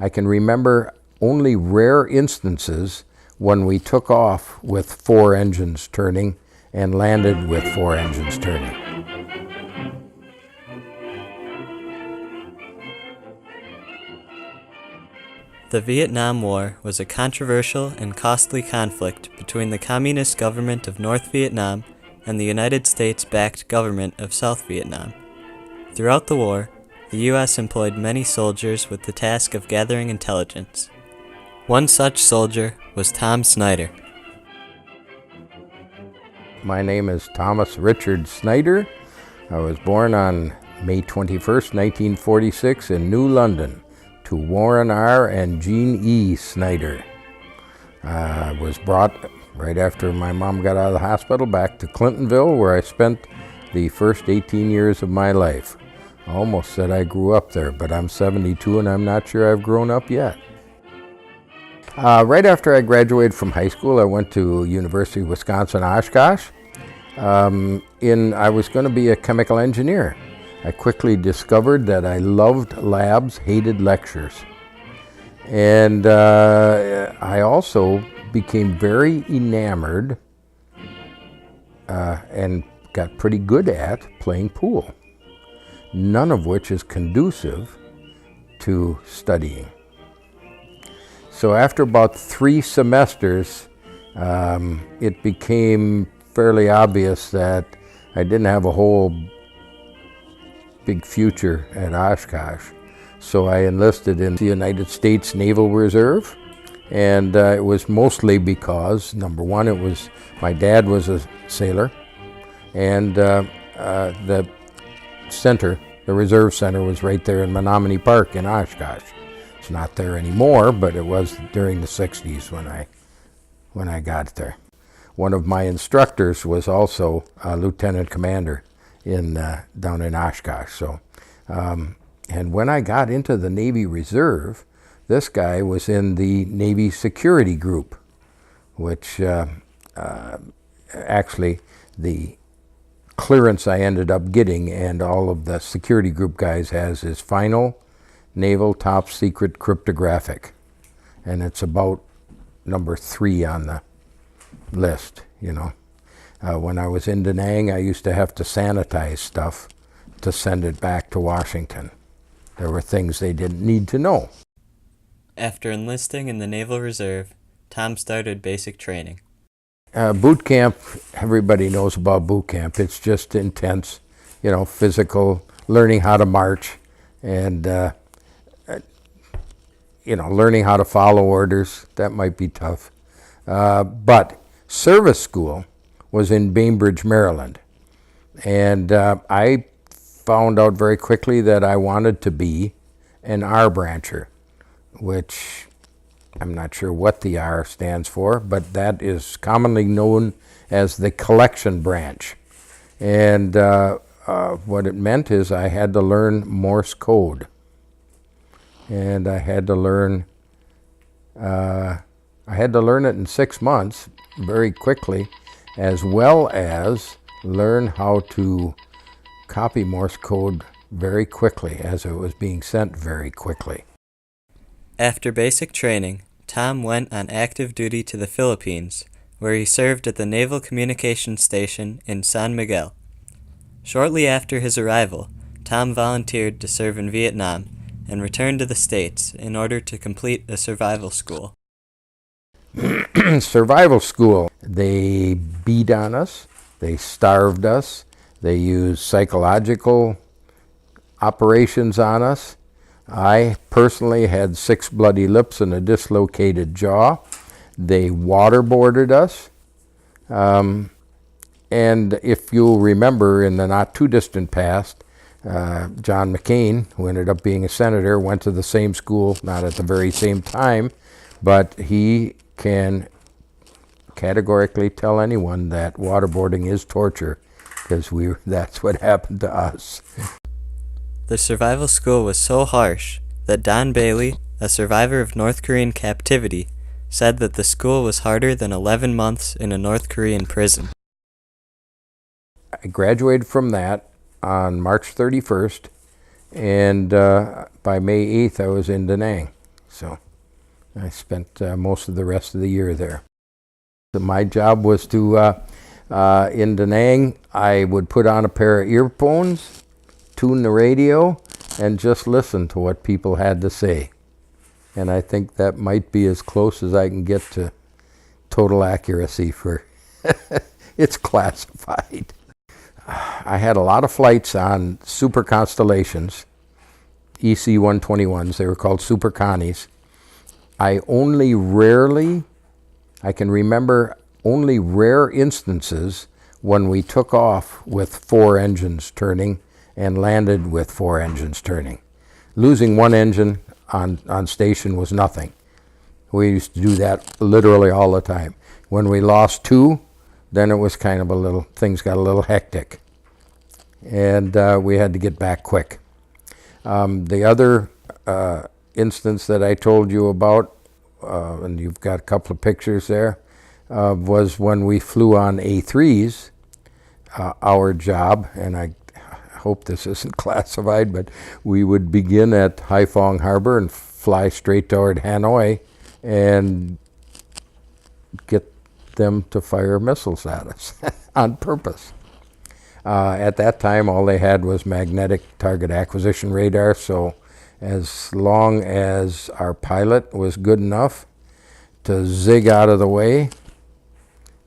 I can remember only rare instances when we took off with 4 engines turning and landed with 4 engines turning. The Vietnam War was a controversial and costly conflict between the Communist government of North Vietnam and the United States-backed government of South Vietnam. Throughout the war, the U.S. employed many soldiers with the task of gathering intelligence. One such soldier was Tom Snider. My name is Thomas Richard Snider. I was born on May 21st, 1946 in New London to Warren R. and Jean E. Snider. I was brought right after my mom got out of the hospital back to Clintonville, where I spent the first 18 years of my life. I almost said I grew up there, but I'm 72 and I'm not sure I've grown up yet. Right after I graduated from high school, I went to University of Wisconsin-Oshkosh. I was going to be a chemical engineer. I quickly discovered that I loved labs, hated lectures. And I also became very enamored and got pretty good at playing pool, none of which is conducive to studying. So after about 3 semesters, it became fairly obvious that I didn't have a whole big future at Oshkosh. So I enlisted in the United States Naval Reserve, and it was mostly because, number one, my dad was a sailor, and the reserve center was right there in Menominee Park in Oshkosh. It's not there anymore, but it was during the 60s when I got there. One of my instructors was also a lieutenant commander down in Oshkosh. So, and when I got into the Navy Reserve, this guy was in the Navy Security Group, which actually the clearance I ended up getting and all of the security group guys has is final naval top secret cryptographic, and it's about number 3 on the list, you know. When I was in Da Nang, I used to have to sanitize stuff to send it back to Washington. There were things they didn't need to know. After enlisting in the Naval Reserve, Tom started basic training. Boot camp, everybody knows about boot camp. It's just intense, you know, physical, learning how to march, and learning how to follow orders. That might be tough. But service school was in Bainbridge, Maryland. And I found out very quickly that I wanted to be an R brancher, which I'm not sure what the R stands for, but that is commonly known as the collection branch. And what it meant is I had to learn Morse code. And I had to learn it in 6 months very quickly, as well as learn how to copy Morse code very quickly as it was being sent very quickly. After basic training, Tom went on active duty to the Philippines, where he served at the Naval Communications Station in San Miguel. Shortly after his arrival, Tom volunteered to serve in Vietnam and returned to the States in order to complete a survival school. Survival school. They beat on us, they starved us, they used psychological operations on us. I personally had 6 bloody lips and a dislocated jaw. They waterboarded us. And if you'll remember, in the not too distant past, John McCain, who ended up being a senator, went to the same school, not at the very same time, but he can categorically tell anyone that waterboarding is torture, because that's what happened to us. The survival school was so harsh that Don Bailey, a survivor of North Korean captivity, said that the school was harder than 11 months in a North Korean prison. I graduated from that on March 31st, and by May 8th I was in Da Nang. So I spent most of the rest of the year there. My job was to, in Da Nang, I would put on a pair of earphones, tune the radio, and just listen to what people had to say. And I think that might be as close as I can get to total accuracy for it's classified. I had a lot of flights on super constellations, EC-121s. They were called Super Connies. I can remember only rare instances when we took off with 4 engines turning and landed with 4 engines turning. Losing 1 engine on station was nothing. We used to do that literally all the time. When we lost 2, then it was kind of things got a little hectic. And we had to get back quick. The other instance that I told you about, and you've got a couple of pictures there, was when we flew on A3s. Our job, and I hope this isn't classified, but we would begin at Haiphong Harbor and fly straight toward Hanoi and get them to fire missiles at us on purpose. At that time, all they had was magnetic target acquisition radar, so as long as our pilot was good enough to zig out of the way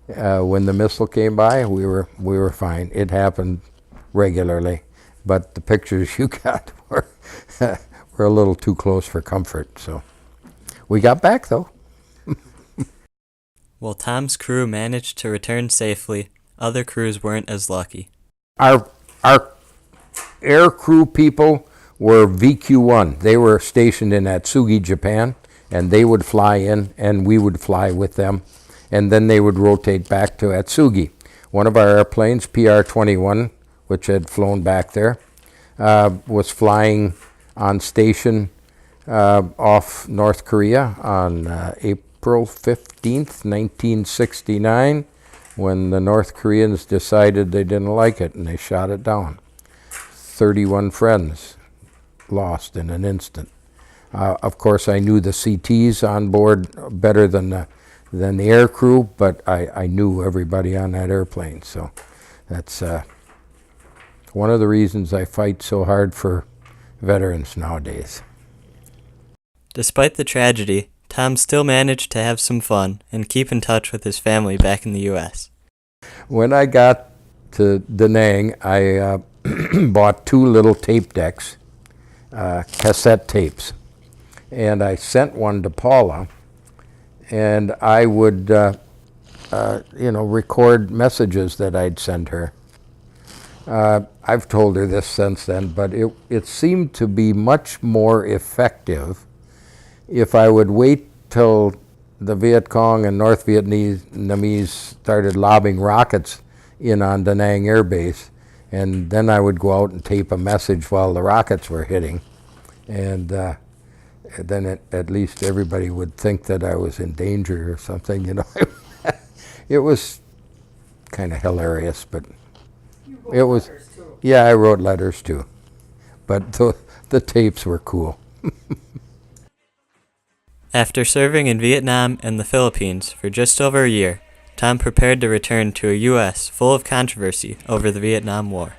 when the missile came by, we were fine. It happened regularly, but the pictures you got were a little too close for comfort. So we got back though. While Tom's crew managed to return safely, other crews weren't as lucky. Our air crew people were VQ-1. They were stationed in Atsugi, Japan, and they would fly in, and we would fly with them, and then they would rotate back to Atsugi. One of our airplanes, PR-21, which had flown back there, was flying on station off North Korea on April 15th, 1969, when the North Koreans decided they didn't like it and they shot it down. 31 friends lost in an instant. Of course, I knew the CTs on board better than the air crew, but I knew everybody on that airplane. So that's one of the reasons I fight so hard for veterans nowadays. Despite the tragedy, Tom still managed to have some fun and keep in touch with his family back in the U.S. When I got to Da Nang, I bought 2 little tape decks, cassette tapes, and I sent one to Paula, and I would, record messages that I'd send her. I've told her this since then, but it seemed to be much more effective if I would wait till the Viet Cong and North Vietnamese started lobbing rockets in on Da Nang Air Base, and then I would go out and tape a message while the rockets were hitting, and then at least everybody would think that I was in danger or something, you know. It was kind of hilarious, but it was. Yeah, I wrote letters too, but the tapes were cool. After serving in Vietnam and the Philippines for just over a year, Tom prepared to return to a U.S. full of controversy over the Vietnam War.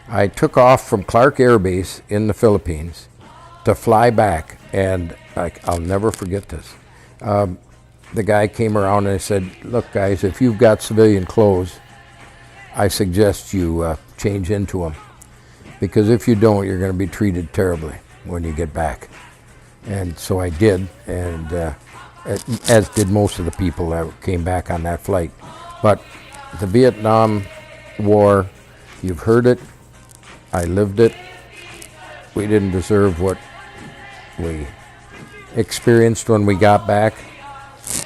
I took off from Clark Air Base in the Philippines to fly back, and I'll never forget this. The guy came around and I said, "Look, guys, if you've got civilian clothes, I suggest you change into them, because if you don't, you're going to be treated terribly when you get back." And so I did, and as did most of the people that came back on that flight. But the Vietnam War, you've heard it, I lived it. We didn't deserve what we experienced when we got back.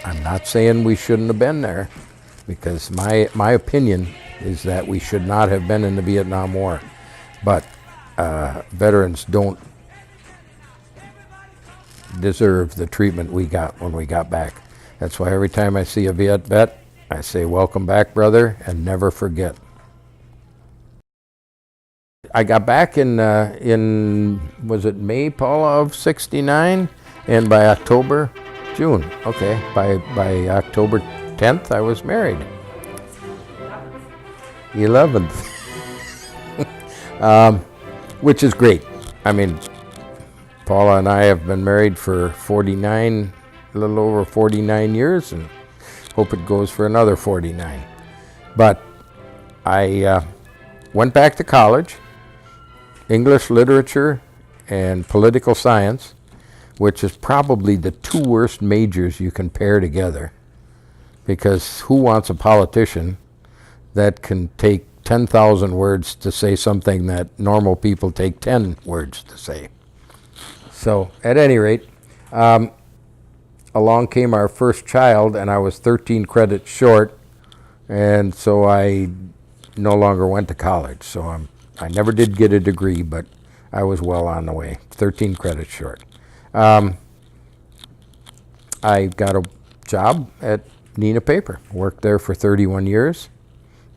I'm not saying we shouldn't have been there, because my opinion is that we should not have been in the Vietnam War. But veterans don't deserve the treatment we got when we got back. That's why every time I see a Viet vet, I say, "Welcome back, brother, and never forget." I got back in was it May, Paula, of '69, And by June, okay, by October 10th, I was married. 11th. Which is great. I mean, Paula and I have been married for a little over 49 years, and hope it goes for another 49. But I went back to college, English literature and political science, which is probably the two worst majors you can pair together. Because who wants a politician that can take 10,000 words to say something that normal people take 10 words to say? So, at any rate, along came our first child, and I was 13 credits short, and so I no longer went to college. So I never did get a degree, but I was well on the way, 13 credits short. I got a job at Neenah Paper, worked there for 31 years,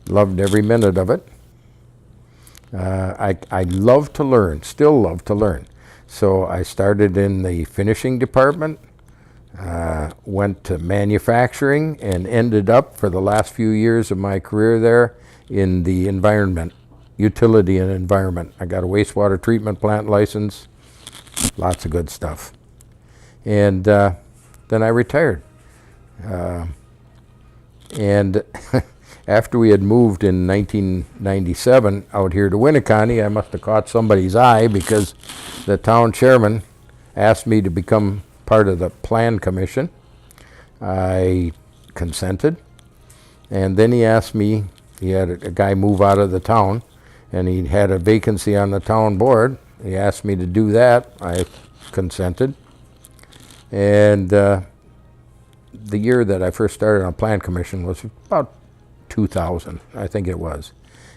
loved every minute of it. I love to learn, still love to learn. So I started in the finishing department, went to manufacturing, and ended up for the last few years of my career there in the environment, utility and environment. I got a wastewater treatment plant license, lots of good stuff. And then I retired. And after we had moved in 1997 out here to Winneconne, I must have caught somebody's eye because the town chairman asked me to become part of the plan commission. I consented, and then he asked me, he had a guy move out of the town, and he had a vacancy on the town board. He asked me to do that. I consented. And the year that I first started on plan commission was about 2000, I think it was.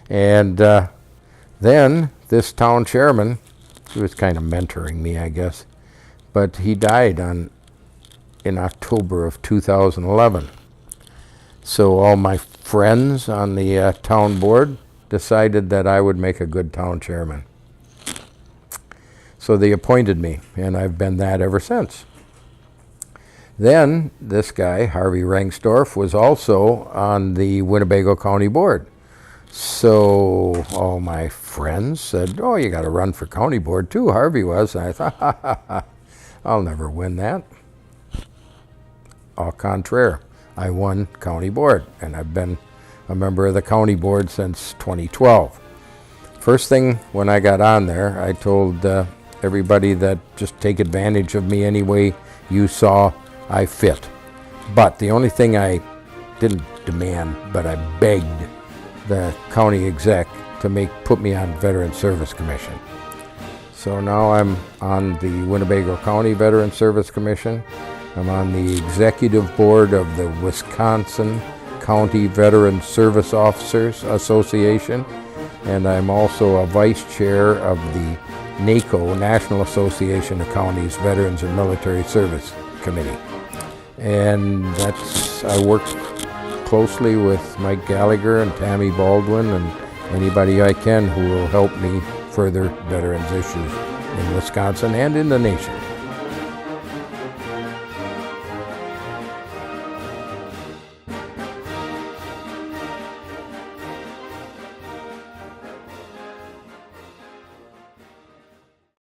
And then this town chairman, he was kind of mentoring me, I guess, but he died in October of 2011. So all my friends on the town board decided that I would make a good town chairman. So they appointed me, and I've been that ever since. Then this guy, Harvey Rengstorff, was also on the Winnebago County Board. So all my friends said, oh, you got to run for county board too, Harvey was. And I thought, I'll never win that. Au contraire, I won county board, and I've been a member of the county board since 2012. First thing when I got on there, I told everybody that just take advantage of me any way you saw I fit. But the only thing I didn't demand, but I begged the county exec to put me on Veteran Service Commission. So now I'm on the Winnebago County Veteran Service Commission. I'm on the executive board of the Wisconsin County Veteran Service Officers Association, and I'm also a vice chair of the NACO, National Association of Counties Veterans and Military Service Committee. And I work closely with Mike Gallagher and Tammy Baldwin and anybody I can who will help me further veterans issues in Wisconsin and in the nation.